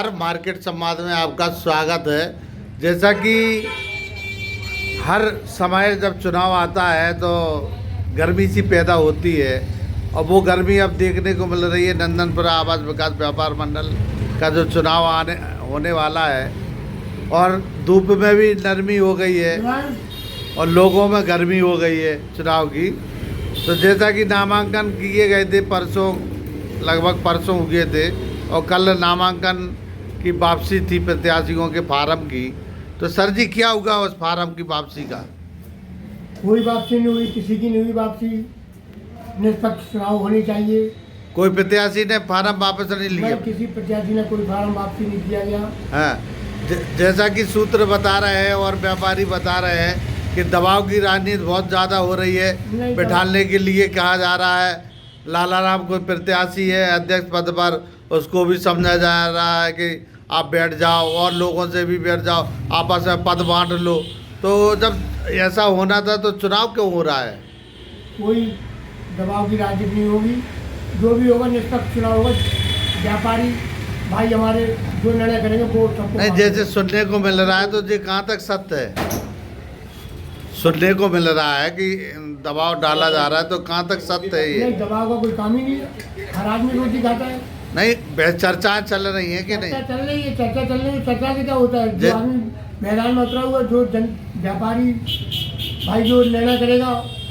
नमस्कार, मार्केट संवाद में आपका स्वागत है। जैसा कि हर समय जब चुनाव आता है तो गर्मी सी पैदा होती है और वो गर्मी अब देखने को मिल रही है। नंदनपुरा आवास विकास व्यापार मंडल का जो चुनाव होने वाला है और धूप में भी नरमी हो गई है और लोगों में गर्मी हो गई है चुनाव की। तो जैसा कि नामांकन किए गए थे परसों, लगभग परसों हुए थे और कल नामांकन की वापसी थी प्रत्याशियों के फार्म की। तो सर जी क्या होगा उस फार्म की वापसी का? कोई वापसी नहीं हुई, किसी की नहीं हुई वापसी। निष्पक्ष चुनाव होने चाहिए। कोई प्रत्याशी ने फार्म वापस नहीं लिया? किसी प्रत्याशी ने कोई फार्म वापसी नहीं किया गया। हाँ, जैसा कि सूत्र बता रहे हैं और व्यापारी बता रहे हैं कि दबाव की राजनीति बहुत ज़्यादा हो रही है। बैठाने के लिए कहा जा रहा है। लालाराम कोई प्रत्याशी है अध्यक्ष पद पर, उसको भी समझा जा रहा है कि आप बैठ जाओ और लोगों से भी बैठ जाओ, आपस में पद बांट लो। तो जब ऐसा होना था तो चुनाव क्यों हो रहा है? कोई दबाव की राजनीति नहीं होगी। जो भी होगा निष्पक्ष चुनाव होगा। व्यापारी भाई हमारे जो निर्णय करेंगे वो सबको नहीं, जैसे सुनने को मिल रहा है तो ये कहाँ तक सत्य है? सुनने को मिल रहा है कि दबाव डाला जा रहा है, तो कहाँ तक सत्य है ये? नहीं, दबाव का कोई काम ही नहीं है। हर आदमी रोटी खाता है। नहीं, चर्चाएं चल रही हैं कि नहीं? चर्चा चल रही है, चर्चा चल रही है। चर्चा से क्या होता है? जो आदमी मैदान में उतरा हुआ, जो व्यापारी भाई जो निर्णय करेगा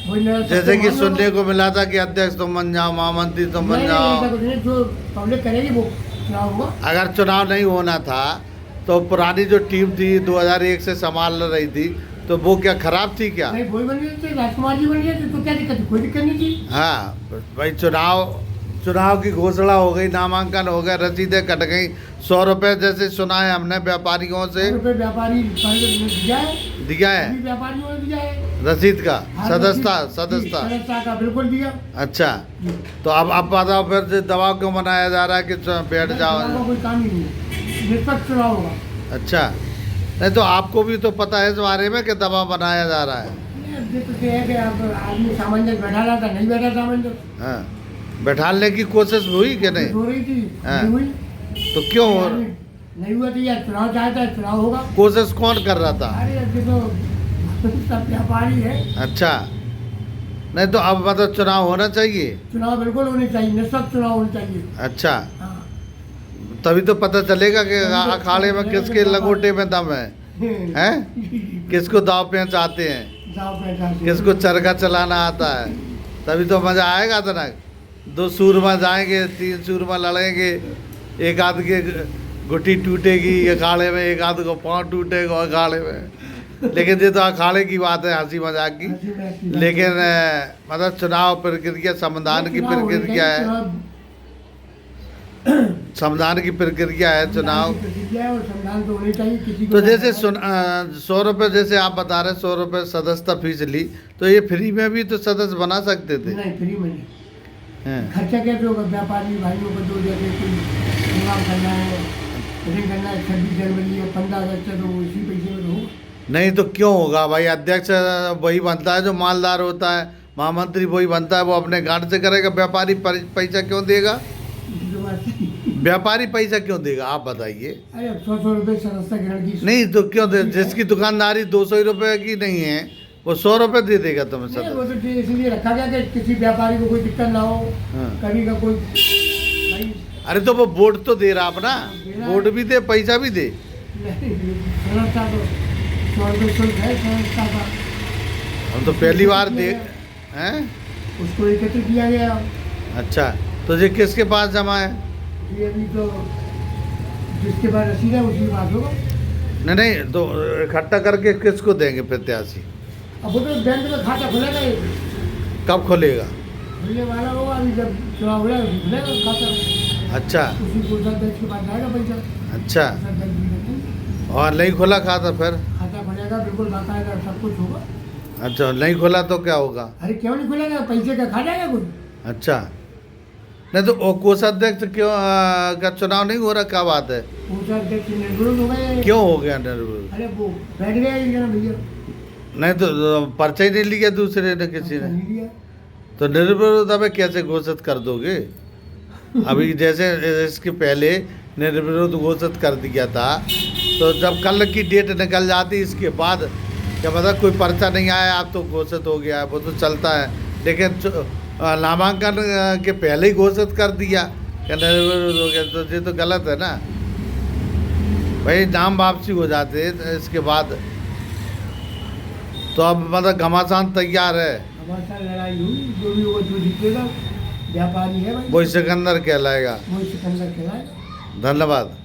वही निर्णय। जैसे कि सुनने को मिला था कि अध्यक्ष तुम बन जाओ, महामंत्री तुम बन जाओ। जो पब्लिक करेगी वो चुनाव होगा। अगर चुनाव नहीं होना था तो पुरानी जो टीम थी 2001 से संभाल रही थी, तो वो क्या खराब थी क्या? नहीं, वही बन गए थे, राजकुमार जी बन गए थे, तो क्या दिक्कत थी? कोई दिक्कत नहीं थी। हाँ भाई, चुनाव की घोषणा हो गई, नामांकन हो गया, रसीदें कट गई। 100 रुपये जैसे सुना है हमने व्यापारियों से। व्यापारी दिया है, दिया है व्यापारियों ने दिया है रसीद का, सदस्यता का बिल्कुल दिया। अच्छा, तो अब बताओ फिर से दबाव क्यों बनाया जा रहा है कि बैठ जाओ? कोई काम ही नहीं है, निष्पक्ष चुनाव होगा। अच्छा, नहीं तो आपको भी तो पता है इस बारे में कि दबाव बनाया जा रहा है। आदमी सामंजस्य बैठा रहा था, नहीं बैठा सामंजस्य। हाँ, बैठाने की कोशिश हुई कि नहीं? हो रही थी, हाँ। नहीं हुई। तो क्यों हो? नहीं हुआ तो यार चुनाव चाहता है, चुनाव होगा। कोशिश कौन कर रहा था? अरे तो सब व्यापारी है। अच्छा, नहीं तो अब मतलब चुनाव होना चाहिए। चुनाव बिल्कुल होने चाहिए, निष्पक्ष चुनाव होने चाहिए। अच्छा, हाँ। तभी तो पता चलेगा कि अखाड़े में किसके लगोटे में दम है, हैं? किसको दाव पेंच आते हैं, किसको चरखा चलाना आता है। तभी तो मजा आएगा। तो ना 2 सूरमा जाएंगे, 3 सूरमा लड़ेंगे, एक आध के गुटी टूटेगी अखाड़े में, एक आध को पाँव टूटेगा अखाड़े में। लेकिन ये तो अखाड़े की बात है, हंसी मजाक की। लेकिन मतलब चुनाव प्रक्रिया संविधान की प्रक्रिया है, संविधान की प्रक्रिया है चुनाव। तो जैसे 100 रुपये जैसे आप बता रहे 100 रुपये सदस्यता फीस ली, तो ये फ्री में भी तो सदस्य बना सकते थे। नहीं, फ्री में नहीं। खर्चा कैसे होगा? व्यापारी भाइयों को दो जगह कोई प्रोग्राम करना है, मीटिंग करना है, 26 जनवरी है, 15 अगस्त है, तो इसी पैसे में होगा। नहीं तो क्यों होगा भाई? अध्यक्ष वही बनता है जो मालदार होता है, महामंत्री वही बनता है, वो अपने गांठ से करेगा। व्यापारी पैसा क्यों देगा? व्यापारी पैसा क्यों देगा आप बताइए? अरे 100 रुपये सदस्यता ग्रहण की नहीं तो क्यों दे? जिसकी दुकानदारी 200 रुपये की नहीं है वो 100 रुपये दे देगा तुम्हें सर? वो तो इसलिए रखा गया कि किसी व्यापारी को कोई दिक्कत ना हो। हाँ। कभी का कोई भाई। अरे तो वो वोट तो दे रहा अपना, वोट भी दे, पैसा भी दे। सदस्यता तो 100 रुपये शुल्क है सदस्यता का। हम तो पहली बार दे हैं, उसको एकत्र किया गया। अच्छा, तो ये किसके पास जमा है? ये अभी तो जिसके पास रसीद है उसी के पास होगा। नहीं, तो इकट्ठा करके किसको देंगे प्रत्याशी? अब वो तो बैंक में खाता खुलेगा, कब खुलेगा? खुलने वाला होगा अभी, जब चुनाव हो जाएगा खुलेगा खाता। अच्छा उसी कोषाध्यक्ष के पास जाएगा पैसा। अच्छा, और नहीं खुला खाता फिर? खाता खुलेगा, बिल्कुल बाकायदा सब कुछ होगा। अच्छा, नहीं खुला तो क्या होगा? अरे क्यों नहीं खुलेगा? पैसे का खा जाएगा कुछ। अच्छा, नहीं तो कोषाध्यक्ष क्यों का चुनाव नहीं हो रहा? क्या बात है? कोषाध्यक्ष निर्विरोध हो गए। क्यों हो गया निर्विरोध? अरे वो बैठ गया भैया। नहीं तो पर्चा ही नहीं लिया दूसरे ने, किसी ने नहीं लिया तो निर्विरोध में कैसे घोषित कर दोगे? अभी जैसे इसके पहले निर्विरोध घोषित कर दिया था। तो जब कल की डेट निकल जाती इसके बाद क्या मतलब कोई पर्चा नहीं आया, अब तो घोषित हो गया है, वो तो चलता है। लेकिन नामांकन के पहले ही घोषित कर दिया कि निर्विरोध हो गया, तो ये तो गलत है ना भाई। नाम वापसी हो जाते इसके बाद। तो अब मतलब घमासान तैयार है, हमारे साथ लड़ाई हुई, जो भी वो जो जीतेगा व्यापारी है भाई, वही सिकंदर कहलाएगा। वो सिकंदर कहलाएगा। धन्यवाद।